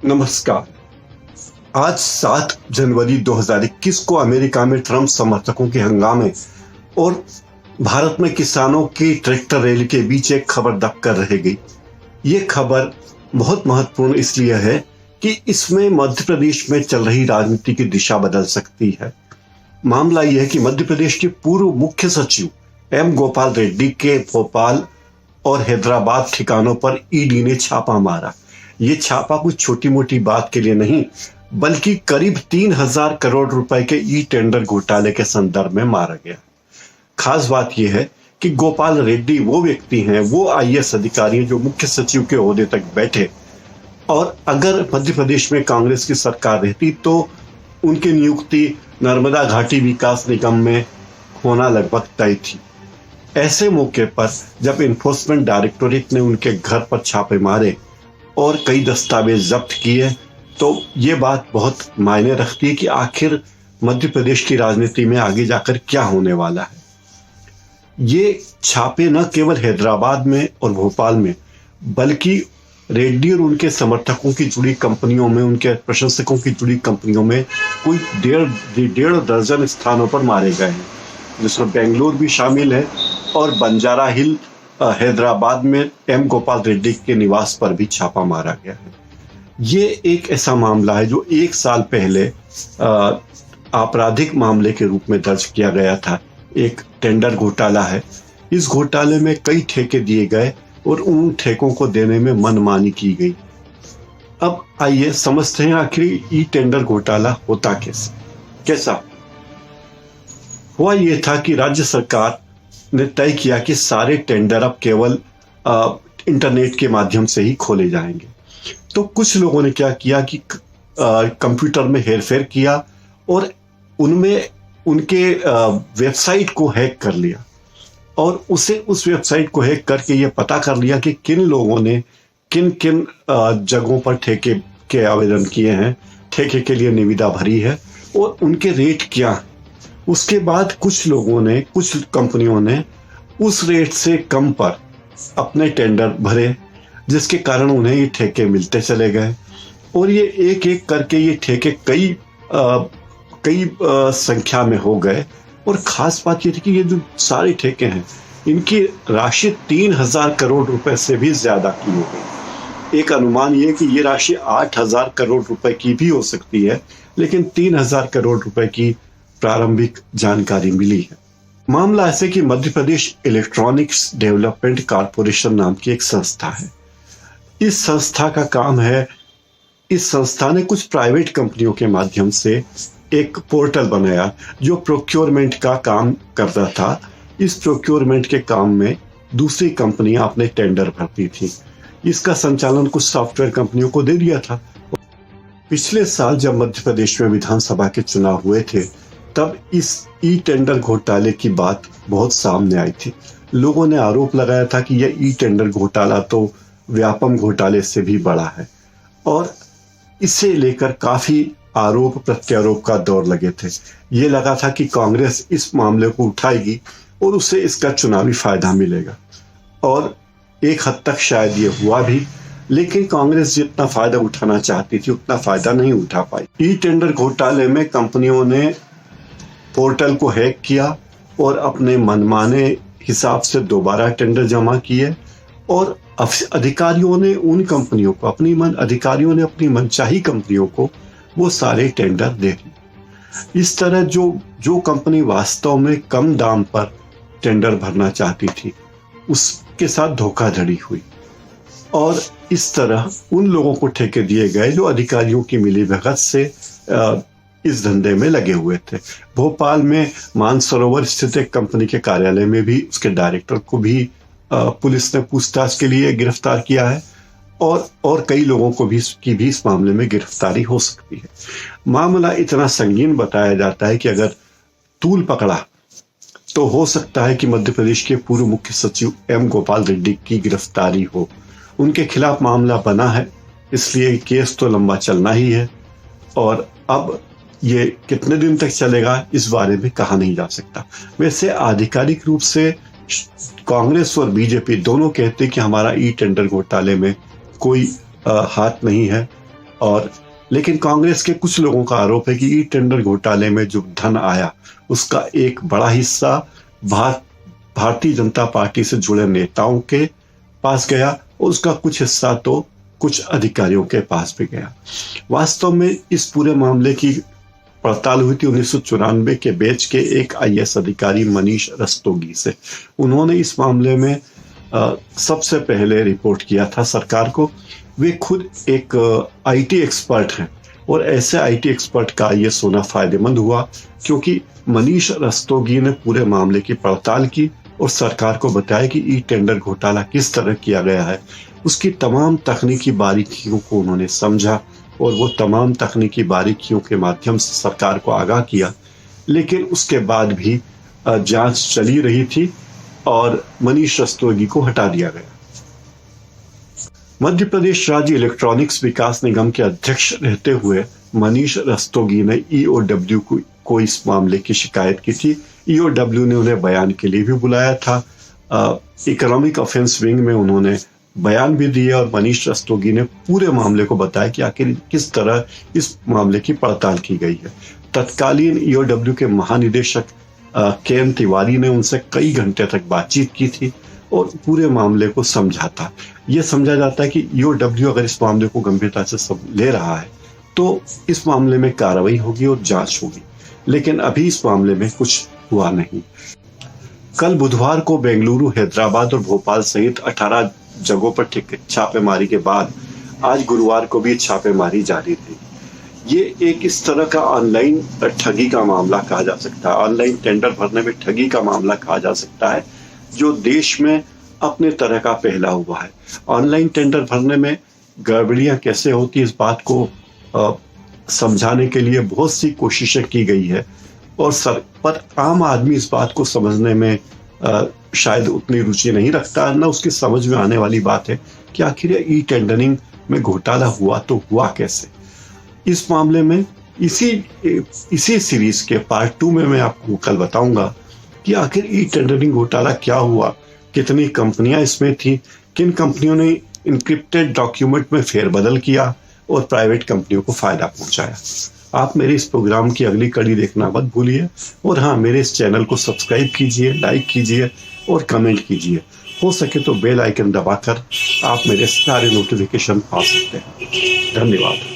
नमस्कार। आज 7 जनवरी 2021 को अमेरिका में ट्रंप समर्थकों के हंगामे और भारत में किसानों की ट्रैक्टर रैली के बीच एक खबर दबकर रह गई। ये खबर बहुत महत्वपूर्ण इसलिए है कि इसमें मध्य प्रदेश में चल रही राजनीति की दिशा बदल सकती है। मामला यह है कि मध्य प्रदेश के पूर्व मुख्य सचिव एम गोपाल रेड्डी के भोपाल और हैदराबाद ठिकानों पर ईडी ने छापा मारा। ये छापा कुछ छोटी मोटी बात के लिए नहीं, बल्कि करीब 3000 करोड़ रुपए के ई टेंडर घोटाले के संदर्भ में मारा गया। खास बात यह है कि गोपाल रेड्डी वो व्यक्ति हैं, वो आईएएस अधिकारी हैं जो मुख्य सचिव के ओहदे तक बैठे, और अगर मध्य प्रदेश में कांग्रेस की सरकार रहती तो उनकी नियुक्ति नर्मदा घाटी विकास निगम में होना लगभग तय थी। ऐसे मौके पर जब इन्फोर्समेंट डायरेक्टोरेट ने उनके घर पर छापे मारे और कई दस्तावेज जब्त किए, तो ये बात बहुत मायने रखती है कि आखिर मध्य प्रदेश की राजनीति में आगे जाकर क्या होने वाला है। ये छापे न केवल हैदराबाद में और भोपाल में, बल्कि रेड्डी और उनके समर्थकों की जुड़ी कंपनियों में, उनके प्रशंसकों की जुड़ी कंपनियों में कोई डेढ़ दर्जन स्थानों पर मारे गए हैं, जिसमें बेंगलोर भी शामिल है और बंजारा हिल हैदराबाद में एम गोपाल रेड्डी के निवास पर भी छापा मारा गया है। ये एक ऐसा मामला है जो 1 साल पहले आपराधिक मामले के रूप में दर्ज किया गया था। एक टेंडर घोटाला है। इस घोटाले में कई ठेके दिए गए और उन ठेकों को देने में मनमानी की गई। अब आइए समझते हैं आखिर ई टेंडर घोटाला होता कैसा हुआ। ये था कि राज्य सरकार ने तय किया कि सारे टेंडर अब केवल इंटरनेट के माध्यम से ही खोले जाएंगे। तो कुछ लोगों ने क्या किया कि कंप्यूटर में हेरफेर किया और उनमें उनके वेबसाइट को हैक कर लिया, और उस वेबसाइट को हैक करके ये पता कर लिया कि किन लोगों ने किन किन जगहों पर ठेके के आवेदन किए हैं, ठेके के लिए निविदा भरी है और उनके रेट क्या हैं। उसके बाद कुछ कंपनियों ने उस रेट से कम पर अपने टेंडर भरे, जिसके कारण उन्हें ये ठेके मिलते चले गए, और ये एक एक करके ये ठेके कई संख्या में हो गए। और खास बात ये थी कि ये जो सारे ठेके हैं, इनकी राशि 3000 करोड़ रुपए से भी ज्यादा की हो गई। एक अनुमान ये कि ये राशि 8000 करोड़ रुपए की भी हो सकती है, लेकिन 3000 करोड़ रुपए की प्रारंभिक जानकारी मिली है। मामला ऐसे कि Madhya Pradesh electronics development corporation नाम की एक संस्था है। इस संस्था का काम है, इस संस्था ने कुछ प्राइवेट कंपनियों के माध्यम से एक पोर्टल बनाया जो प्रोक्योरमेंट का काम करता था। इस प्रोक्योरमेंट के काम में दूसरी कंपनियां अपने टेंडर भरती थी। इसका संचालन कुछ सॉफ्टवेयर कंपनियों को दे दिया था। पिछले साल जब मध्य प्रदेश में विधानसभा के चुनाव हुए थे, तब इस ई टेंडर घोटाले की बात बहुत सामने आई थी। लोगों ने आरोप लगाया था कि यह ई टेंडर घोटाला तो व्यापम घोटाले से भी बड़ा है, और इसे लेकर काफी आरोप प्रत्यारोप का दौर लगे थे। ये लगा था कि कांग्रेस इस मामले को उठाएगी और उसे इसका चुनावी फायदा मिलेगा, और एक हद तक शायद ये हुआ भी, लेकिन कांग्रेस जितना फायदा उठाना चाहती थी उतना फायदा नहीं उठा पाई। ई टेंडर घोटाले में कंपनियों ने पोर्टल को हैक किया और अपने मनमाने हिसाब से दोबारा टेंडर जमा किए, और अधिकारियों ने अपनी मनचाही कंपनियों को वो सारे टेंडर दे दिए। इस तरह जो कंपनी वास्तव में कम दाम पर टेंडर भरना चाहती थी, उसके साथ धोखाधड़ी हुई, और इस तरह उन लोगों को ठेके दिए गए जो अधिकारियों की मिलीभगत से इस धंधे में लगे हुए थे। भोपाल में मानसरोवर स्थित एक कंपनी के कार्यालय में भी उसके डायरेक्टर को भी पुलिस ने पूछताछ के लिए गिरफ्तार किया है, और कई लोगों को भी इस मामले में गिरफ्तारी हो सकती है। मामला इतना संगीन बताया जाता है कि अगर तूल पकड़ा तो हो सकता है कि मध्य प्रदेश के पूर्व मुख्य सचिव एम गोपाल रेड्डी की गिरफ्तारी हो। उनके खिलाफ मामला बना है, इसलिए केस तो लंबा चलना ही है, और अब ये कितने दिन तक चलेगा इस बारे में कहा नहीं जा सकता। वैसे आधिकारिक रूप से कांग्रेस और बीजेपी दोनों कहते हैं कि हमारा ई टेंडर घोटाले में कोई हाथ नहीं है, और लेकिन कांग्रेस के कुछ लोगों का आरोप है कि ई टेंडर घोटाले में जो धन आया उसका एक बड़ा हिस्सा भारतीय जनता पार्टी से जुड़े नेताओं के पास गया और उसका कुछ हिस्सा तो कुछ अधिकारियों के पास भी गया। वास्तव में इस पूरे मामले की पड़ताल हुई थी 1994 के बैच के एक आईएएस अधिकारी मनीष रस्तोगी से। उन्होंने इस मामले में सबसे पहले रिपोर्ट किया था सरकार को। वे खुद एक आईटी एक्सपर्ट हैं और ऐसे आईटी एक्सपर्ट का ये सोना फायदेमंद हुआ, क्योंकि मनीष रस्तोगी ने पूरे मामले की पड़ताल की और सरकार को बताया कि ई टेंडर घोटाला किस तरह किया गया है। उसकी तमाम तकनीकी बारीकियों को उन्होंने समझा और वो तमाम तकनीकी बारीकियों के माध्यम से सरकार को आगाह किया। लेकिन उसके बाद भी जांच चली रही थी और मनीष रस्तोगी को हटा दिया गया। मध्य प्रदेश राज्य इलेक्ट्रॉनिक्स विकास निगम के अध्यक्ष रहते हुए मनीष रस्तोगी ने ईओडब्ल्यू को इस मामले की शिकायत की थी। ईओडब्ल्यू ने उन्हें बयान के लिए भी बुलाया था। इकोनॉमिक ऑफेंस विंग में उन्होंने बयान भी दिया और मनीष रस्तोगी ने पूरे मामले को बताया कि आखिर किस तरह इस मामले की पड़ताल की गई है। तत्कालीन ईओडब्ल्यू के महानिदेशक के.एन. तिवारी ने उनसे कई घंटे तक बातचीत की थी और पूरे मामले को समझा था। यह समझा जाता है कि ईओडब्ल्यू अगर इस मामले को गंभीरता से ले रहा है तो इस मामले में कार्रवाई होगी और जांच होगी, लेकिन अभी इस मामले में कुछ हुआ नहीं। कल बुधवार को बेंगलुरु, हैदराबाद और भोपाल सहित 18 जगहों पर छापेमारी के बाद आज गुरुवार को भी छापेमारी जारी थी। ये एक इस तरह का ऑनलाइन ठगी का मामला कहा जा सकता है, ऑनलाइन टेंडर भरने में ठगी का मामला कहा जा सकता है, जो देश में अपने तरह का पहला हुआ है। ऑनलाइन टेंडर भरने में गड़बड़ियां कैसे होती है इस बात को समझाने के लिए बहुत सी कोशिशें की गई है और पर आम आदमी इस बात को समझने में शायद उतनी रुचि नहीं रखता, न उसकी समझ में आने वाली बात है कि आखिर ई टेंडरिंग में घोटाला हुआ तो हुआ कैसे। इस मामले में इसी सीरीज के पार्ट 2 में मैं आपको कल बताऊंगा कि आखिर ई टेंडरिंग घोटाला क्या हुआ, कितनी कंपनियां इसमें थी, किन कंपनियों ने इनक्रिप्टेड डॉक्यूमेंट में फेरबदल किया और प्राइवेट कंपनियों को फायदा पहुंचाया। आप मेरे इस प्रोग्राम की अगली कड़ी देखना मत भूलिए और हाँ, मेरे इस चैनल को सब्सक्राइब कीजिए, लाइक कीजिए और कमेंट कीजिए। हो सके तो बेल आइकन दबाकर आप मेरे सारे नोटिफिकेशन पा सकते हैं। धन्यवाद।